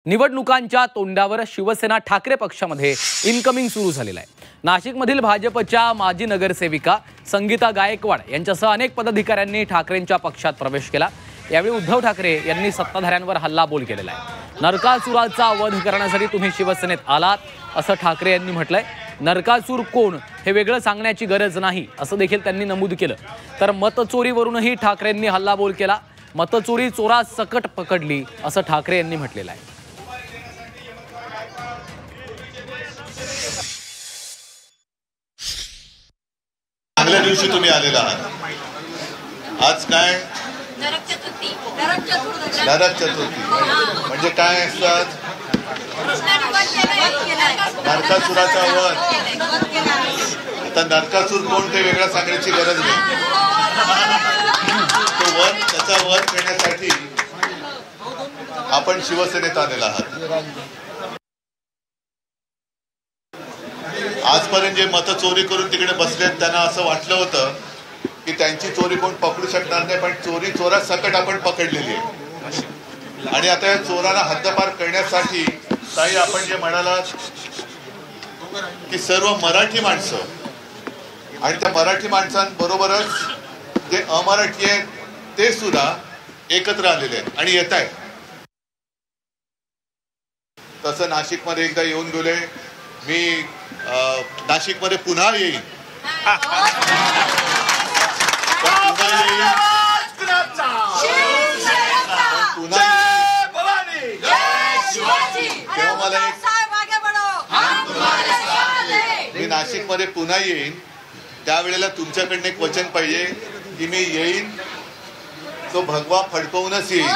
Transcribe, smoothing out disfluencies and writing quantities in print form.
निवडणुकांच्या तोंडावर शिवसेना ठाकरे पक्षामध्ये इनकमिंग सुरू झालेलं आहे। नाशिकमधील भाजपच्या माजी नगरसेविका संगीता गायकवाड यांच्यासह अनेक पदाधिकाऱ्यांनी ठाकरेंच्या पक्षात प्रवेश केला। यावेळी उद्धव ठाकरे यांनी सत्ताधाऱ्यांवर हल्लाबोल केलेला आहे। नरकासुराचा वध करण्यासाठी तुम्ही शिवसेनेत आलात असं ठाकरे यांनी म्हटलंय। नरकासूर कोण हे वेगळं सांगण्याची गरज नाही असं देखील त्यांनी नमूद केलं। तर मतचोरीवरूनही ठाकरेंनी हल्लाबोल केला। मतचोरी चोरा सकट पकडली असं ठाकरे यांनी म्हटलेलं आहे। चांगल्या दिवशी तुम्ही आलेला आहात। आज काय नरक चतुर्थी म्हणजे काय असतात? नरकासुराचा वध। आता नरकासूर कोण ते वेगळा सांगण्याची गरज नाही। तो वध त्याचा वध करण्यासाठी आपण शिवसेनेत आलेला आहात। आजपर्यंत जे मत चोरी करून तिकडे बसलेत त्यांना असं वाटलं होतं की त्यांची चोरी कोण पकडू शकणार नाही, पण चोरी चोरा सकट आपण पकडलेली आहे। आणि आता या चोराला हद्दपार करण्यासाठी ताई आपण जे म्हणालात की सर्व मराठी माणसं आणि त्या मराठी माणसांबरोबरच जे अमराठी आहेत ते सुद्धा एकत्र आलेले आहेत आणि येत आहेत। तसं नाशिकमध्ये एकदा येऊन गेले मी। नाशिकमध्ये पुन्हा येईल, मी नाशिकमध्ये पुन्हा येईन त्यावेळेला तुमच्याकडनं एक वचन पाहिजे की मी येईन तो भगवा फडकवूनच येईल।